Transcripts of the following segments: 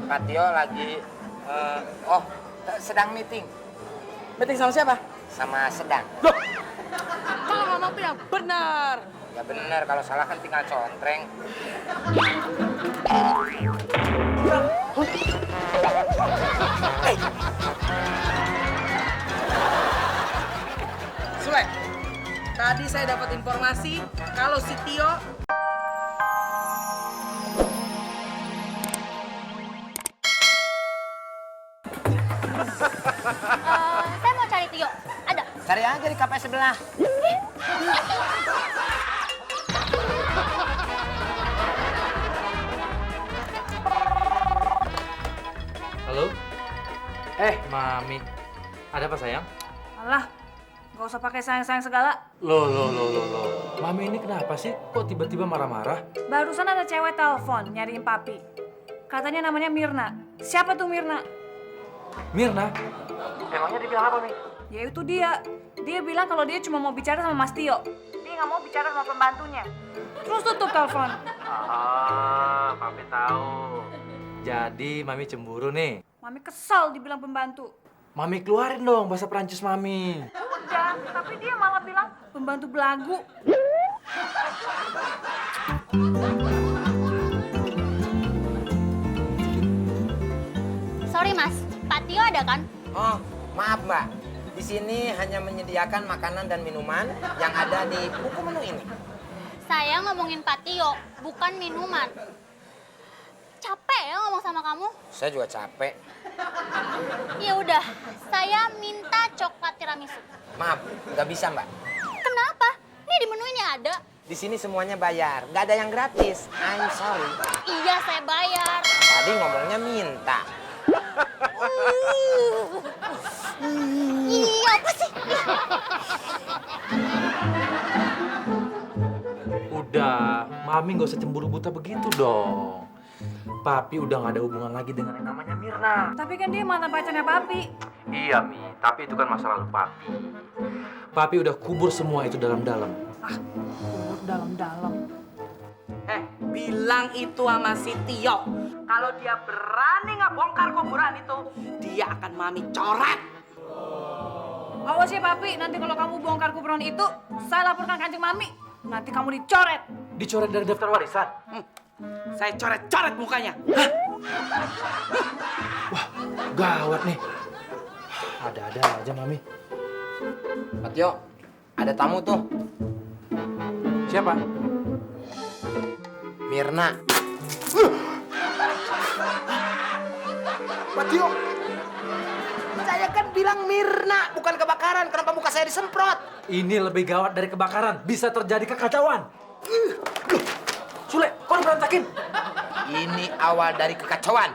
Pak Tio lagi sedang meeting. Meeting sama siapa? Sama sedang. Loh, kalau ngomong tuh yang benar. Ya bener, kalau salah kan tinggal contreng. Sule, tadi saya dapat informasi kalau si Tio Saya mau cari Tio. Ada? Cari aja di kafe sebelah. Halo? Mami. Ada apa sayang? Alah, nggak usah pakai sayang-sayang segala. Loh. Mami ini kenapa sih? Kok tiba-tiba marah-marah? Barusan ada cewek telepon nyariin papi. Katanya namanya Mirna. Siapa tuh Mirna? Mirna? Emangnya dia bilang apa, Mi? Ya itu dia. Dia bilang kalau dia cuma mau bicara sama Mas Tio. Dia nggak mau bicara sama pembantunya. Terus tutup telepon. Papi tahu. Jadi Mami cemburu nih. Mami kesal dibilang pembantu. Mami keluarin dong bahasa Perancis Mami. Udah, tapi dia malah bilang pembantu belagu. Sorry Mas, Pak Tio ada kan? Oh, maaf Mbak. Di sini hanya menyediakan makanan dan minuman yang ada di buku menu ini. Saya ngomongin Pak Tio, bukan minuman. Capek ya ngomong sama kamu? Saya juga capek. Ya udah, saya minta coklat tiramisu. Maaf, nggak bisa Mbak. Kenapa? Ini di menu ini ada. Di sini semuanya bayar, nggak ada yang gratis. I'm sorry. Iya, saya bayar. Tadi ngomongnya minta. Iya, apa sih? Udah, Mami nggak usah cemburu buta begitu dong. Papi udah nggak ada hubungan lagi dengan yang namanya Mirna. Tapi kan dia mantan pacarnya papi. Iya, Mi. Tapi itu kan masa lalu Papi. Papi udah kubur semua itu dalam-dalam. Kubur dalam-dalam. bilang itu sama si Tio. Kalau dia berani ngebongkar kuburan itu, dia akan Mami coret. Awas ya papi, nanti kalau kamu bongkar kuburan itu, saya laporkan kanjeng mami. Nanti kamu dicoret. Dicoret dari daftar warisan? Saya coret-coret mukanya. Wah, gawat nih. Ada-ada aja, Mami. Pak Tio, ada tamu tuh. Siapa? Mirna. Pak Tio, saya kan bilang Mirna, bukan kebakaran. Kenapa muka saya disemprot? Ini lebih gawat dari kebakaran. Bisa terjadi kekacauan. Sule, kok berantakin? Ini awal dari kekacauan.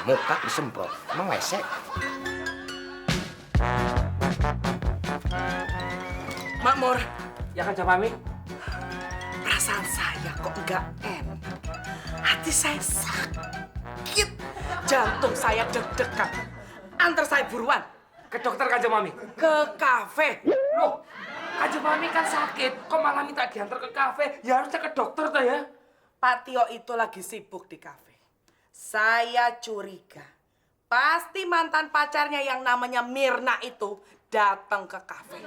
Muka disemprot. Emang WC? Makmur, Ya kan, Mami? perasaan saya kok nggak enak. Hati saya sakit. Jantung saya deg-degan. Antar saya buruan Ke dokter kan, Mami? ke kafe. Loh, Kanjeng Mami kan sakit. Kok malah minta diantar ke kafe? Ya harusnya ke dokter tuh ya. Pak Tio itu lagi sibuk di kafe. Saya curiga. Pasti mantan pacarnya yang namanya Mirna itu datang ke kafe.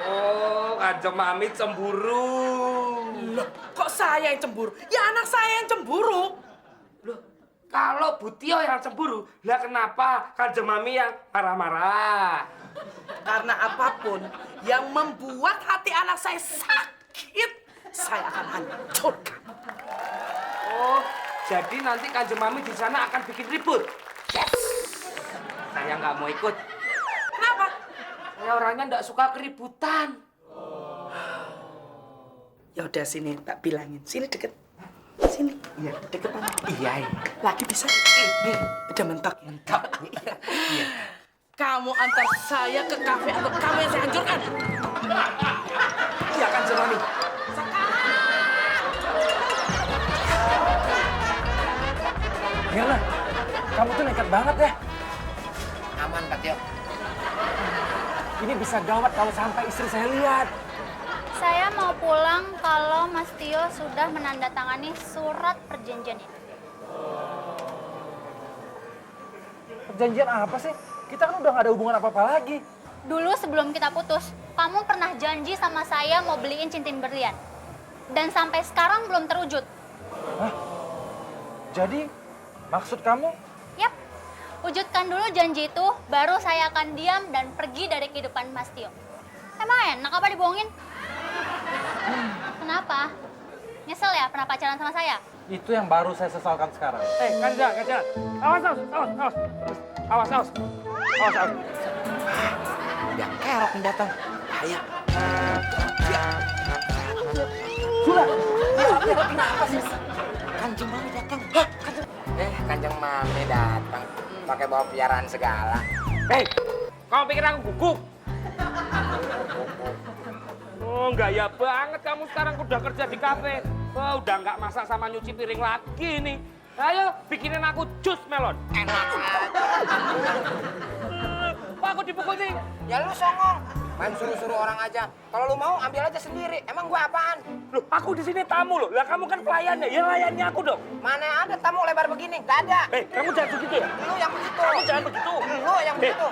Oh, Kanjeng Mami cemburu. Loh, kok saya yang cemburu? Ya anak saya yang cemburu. Loh, kalau Bu Tio yang cemburu, lah kenapa Kanjeng Mami yang marah-marah? Karena apapun yang membuat hati anak saya sakit, saya akan hancurkan. Oh, jadi nanti Kanjeng Mami di sana akan bikin ribut. Yes. Saya nggak mau ikut. Kenapa? Saya orangnya nggak suka keributan. Ya udah sini tak bilangin. Sini deket. Sini. Iya, deketan. Iya. Lagi bisa. Ini udah mentok. Mentok. Iya. Kamu antar saya ke kafe atau kamu yang saya hancurkan? Iya, Kanjeng Mami. Mirna, kamu tuh nekat banget ya. Aman, Pak Tio. Ini bisa gawat kalau sampai istri saya lihat. Saya mau pulang kalau Mas Tio sudah menandatangani surat perjanjian ini. Perjanjian apa sih? Kita kan udah gak ada hubungan apa-apa lagi. Dulu sebelum kita putus, kamu pernah janji sama saya mau beliin cincin berlian. Dan sampai sekarang belum terwujud. Hah? Jadi, maksud kamu? Yap, wujudkan dulu janji itu, baru saya akan diam dan pergi dari kehidupan Mas Tio. Emang enak apa dibohongin? Kenapa? Nyesel ya pernah pacaran sama saya? Itu yang baru saya sesalkan sekarang. Kanjeng. Awas. Awas. Yang kerok yang datang. Bahaya. Kenapa sih? Kanjeng Mami datang. Hah? Kanjeng Mami datang. Pakai bawa piaraan segala. Kamu pikir aku gugup? Oh, gaya banget kamu sekarang udah kerja di kafe. Oh, udah nggak masak sama nyuci piring lagi nih. Ayo, bikinin aku jus melon. Enak aja. Kok aku dipukul sih? Ya lu songong. Main suruh-suruh orang aja. Kalau lu mau ambil aja sendiri. Emang gua apaan? Loh, aku di sini tamu loh. Lah kamu kan pelayannya, ya layani aku dong. Mana ada tamu lebar begini? Gak ada. Kamu jangan begitu ya. Lu yang begitu. Kamu jangan begitu. Lu yang begitu.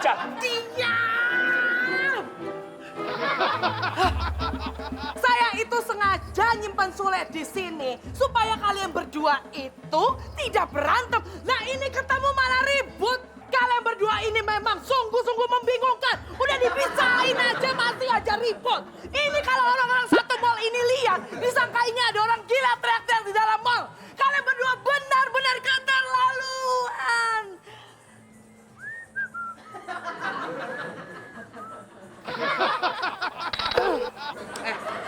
Saya itu sengaja nyimpan Sule di sini supaya kalian berdua itu tidak berantem. Nah ini ketemu malah ribut. Kalian berdua ini memang sungguh-sungguh membingungkan. Udah dipisahin aja masih aja ribut. Ini kalau orang-orang satu mall ini lihat, disangka ini ada orang gila teriak-teriak di dalam mall. Kalian berdua benar-benar keterlaluan.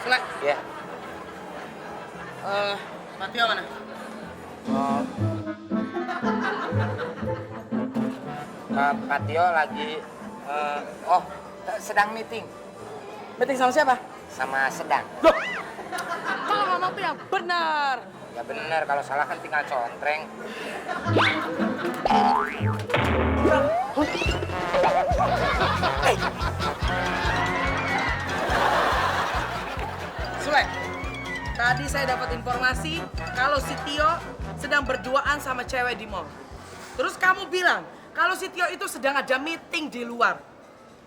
Sule. Iya. Matio mana? Pak Tio lagi sedang meeting Meeting sama siapa? sama sedang. Kalau ngomong tuh yang benar. Ya bener, kalau salah kan tinggal contreng. Sule, tadi saya dapat informasi kalau si Tio sedang berduaan sama cewek di mall. Terus kamu bilang kalau si Tio itu sedang ada meeting di luar.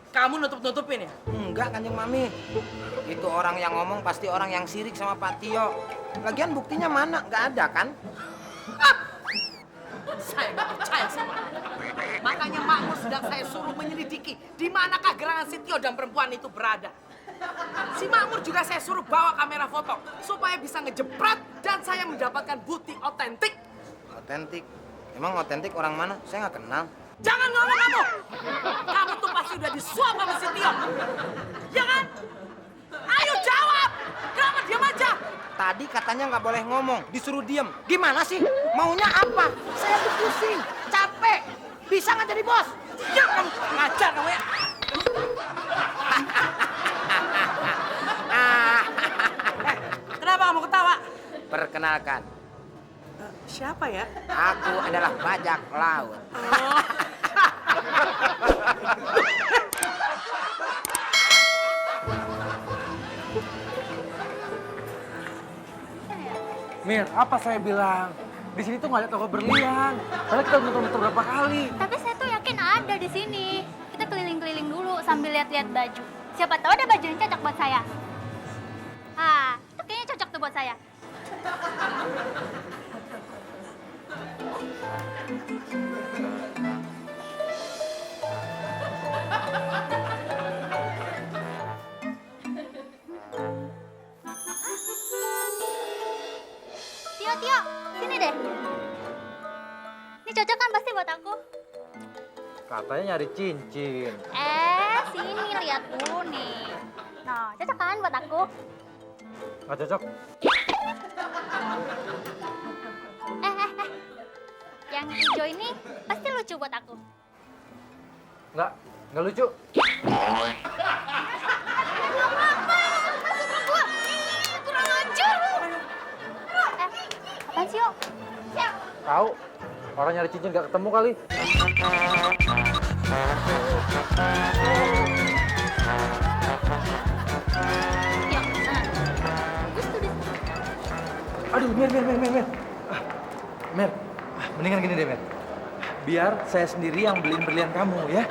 Kamu nutup-nutupin ya? Enggak, Kanjeng Mami. Itu orang yang ngomong pasti orang yang sirik sama Pak Tio. Lagian buktinya mana? Nggak ada kan? Saya nggak percaya sama kamu. Makanya makmu sedang saya suruh menyelidiki di manakah gerangan si Tio dan perempuan itu berada. Si Makmur juga saya suruh bawa kamera foto supaya bisa ngejepret dan saya mendapatkan bukti otentik. Otentik. Emang otentik orang mana? Saya nggak kenal. Jangan ngomong kamu! Kamu tuh pasti udah disuap sama si Tio. Ya kan? Ayo jawab! Kenapa diam aja? Tadi katanya nggak boleh ngomong, disuruh diem. Gimana sih? Maunya apa? Saya tuh pusing, capek. Bisa nggak jadi bos? Ya kamu ngajar kamu ya. Kenapa kamu ketawa? Perkenalkan, Siapa ya? aku adalah bajak laut. Mir, apa saya bilang? Di sini tuh nggak ada toko berlian. Padahal kita muter-muter berapa kali. Tapi saya tuh yakin ada di sini. Kita keliling-keliling dulu sambil lihat-lihat baju. Siapa tahu ada baju yang cocok buat saya. Ah, itu kayaknya cocok tuh buat saya. Tio, sini deh. Ini cocok kan pasti buat aku? Katanya nyari cincin. Sini lihat dulu nih. Nah, cocok kan buat aku? Nggak cocok. Yang hijau ini pasti lucu buat aku. Nggak lucu. Kurang ajar. Apaan sih, Yuk? Tahu? Orang nyari cincin nggak ketemu kali. Yuk, sana. Mer. Mer, mendingan gini deh, Mer. Biar saya sendiri yang beliin berlian kamu, ya.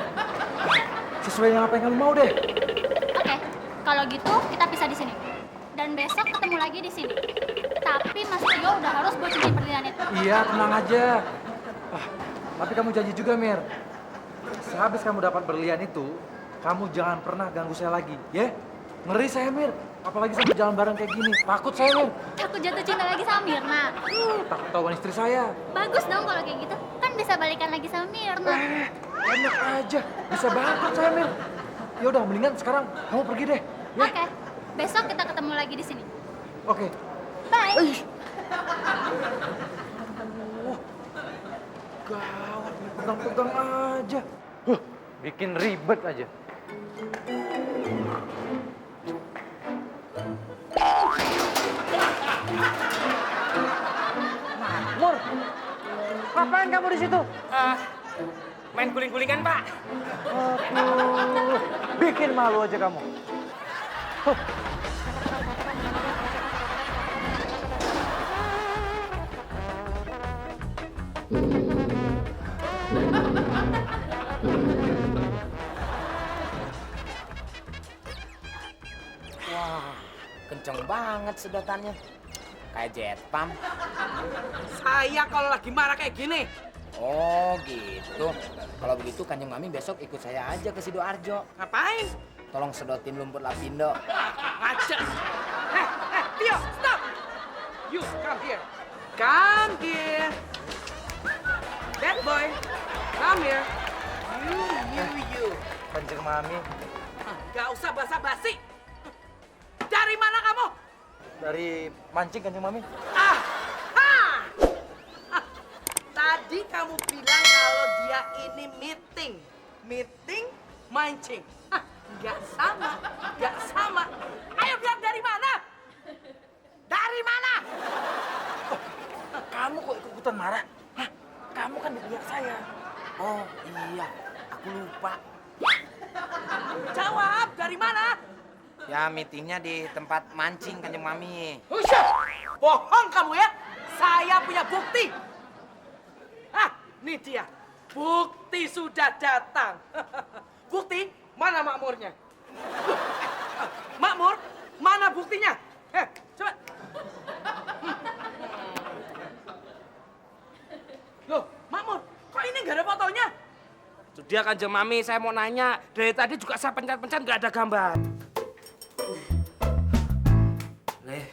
Sesuai dengan apa yang kamu mau deh. Oke, kalau gitu kita pisah di sini. Dan besok ketemu lagi di sini. Tapi Mas Tio udah harus buat cincin berlian itu. Iya, tenang aja. Tapi kamu janji juga, Mer. Sehabis kamu dapat berlian itu, kamu jangan pernah ganggu saya lagi, ya? Ngeri saya, Mir. Apalagi sampai jalan bareng kayak gini. Takut saya, Mir. Takut jatuh cinta lagi sama Mirna. Takut ketahuan istri saya. Bagus dong kalau kayak gitu. Kan bisa balikan lagi sama Mirna. Enak aja. Bisa banget saya, Mir. Yaudah, mendingan sekarang kamu pergi deh. Ya? Oke, besok kita ketemu lagi di sini. Oke. Bye. Gawat, pegang-pegang aja. Bikin ribet aja. Mur, ngapain kamu di situ? Main guling-gulingan, Pak. Aduh, bikin malu aja kamu. Wah, kenceng banget sedotannya. Kayak jet pump. Saya kalau lagi marah kayak gini. Oh gitu. Kalau begitu Kanjeng Mami besok ikut saya aja ke Sidoarjo. Ngapain? Tolong sedotin lumpur lapindo. Aja. Tio, stop. You come here. Come here. That boy, come here. You. Kanjeng Mami, Gak usah basa-basi. Dari mana kamu? dari mancing Kanjeng Mami. Ah. Tadi kamu bilang kalau dia ini meeting, mancing. Gak sama. Ayo bilang dari mana? Dari mana? Kamu kok ikut-ikutan marah? Hah? Kamu kan di pihak saya. Oh iya, aku lupa. Jawab, dari mana? Ya meetingnya di tempat mancing Kanjeng Mami. Usah, bohong kamu ya. Saya punya bukti. Ini dia. Bukti sudah datang. Bukti? Mana makmurnya? Makmur? Mana buktinya? Coba. Loh, makmur, kok ini nggak ada fotonya? Itu dia, Kanjeng Mami, saya mau nanya. Dari tadi juga saya pencet-pencet nggak ada gambar. Leh,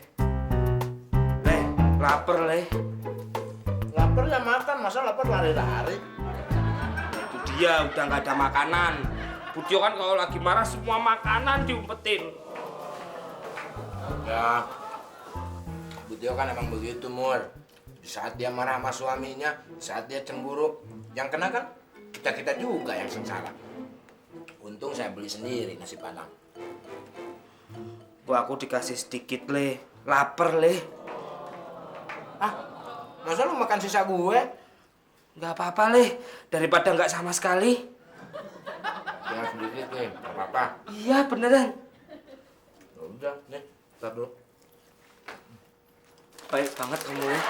lapar, Leh. Lapar ya makan, masa lapar lari-lari? Itu dia, udah nggak ada makanan. Budio kan kalau lagi marah semua makanan diumpetin. Ya, Butio kan emang begitu, Mur. Di saat dia marah sama suaminya, saat dia cemburu, yang kena kan kita-kita juga yang sengsara. Untung saya beli sendiri nasi padang. Gua aku dikasih sedikit, Leh. Lapar, Leh. Masa lu makan sisa gue? Nggak apa-apa, Leh. Daripada nggak sama sekali. Ya sedikit nih, gak apa-apa. Iya, beneran. Ya udah, nih, tar dulu. Baik banget kamu, Leh.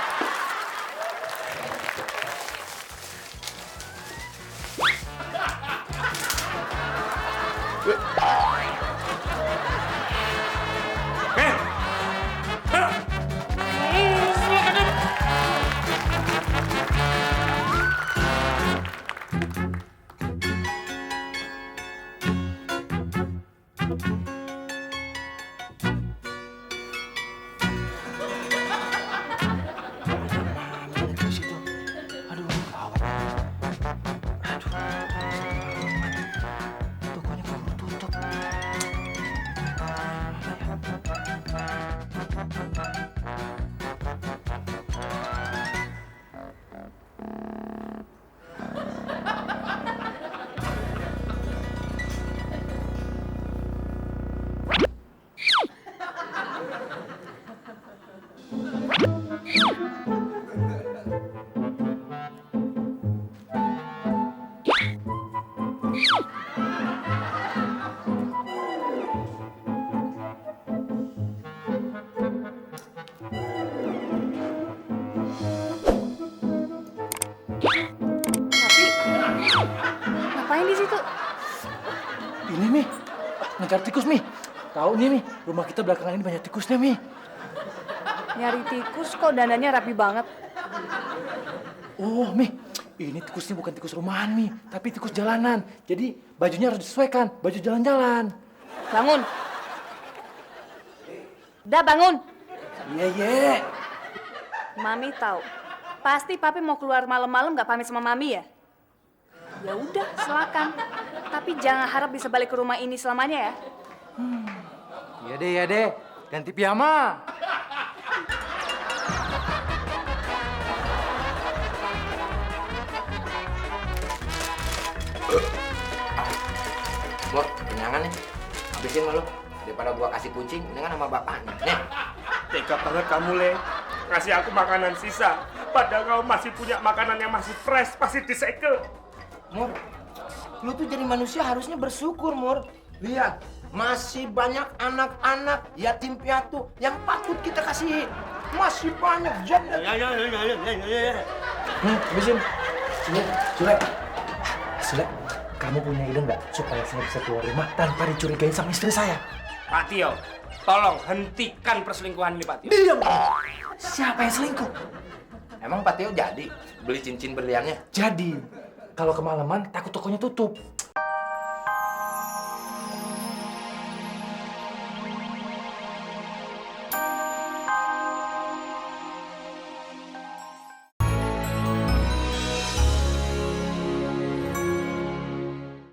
Tokonya keburu tutup. ngapain di situ? Ini, Mi. Ngejar tikus, Mi. Tahu nih, Mi. Rumah kita belakangan ini banyak tikusnya, Mi. Nyari tikus kok dandannya rapi banget. Oh, Mi. Ini tikusnya bukan tikus rumahan, Mi. Tapi tikus jalanan. Jadi, bajunya harus disesuaikan. Baju jalan-jalan. Bangun. Udah bangun. Iya, iya. Mami tahu. Pasti papi mau keluar malam-malam nggak pamit sama mami ya? Ya udah, silakan. Tapi jangan harap bisa balik ke rumah ini selamanya ya. Iya deh, iya deh. Ganti piyama. Mur, kenyangan nih. Habisin malu. Daripada gua kasih kucing, mendingan sama bapaknya. Nih. Tega banget kamu, Le. Ngasih aku makanan sisa. Padahal kau masih punya makanan yang masih fresh, pasti disegel. Mur, lu tuh jadi manusia harusnya bersyukur, Mur. Lihat, masih banyak anak-anak yatim piatu yang patut kita kasih. Masih banyak janda. Habisin. Sule. Sule, kamu punya ide nggak supaya saya bisa keluar rumah tanpa dicurigai sama istri saya? Pak Tio, tolong hentikan perselingkuhan ini, Pak Tio. Diam. Siapa yang selingkuh? Emang Pak Tio jadi beli cincin berliannya? Jadi, kalau kemalaman takut tokonya tutup.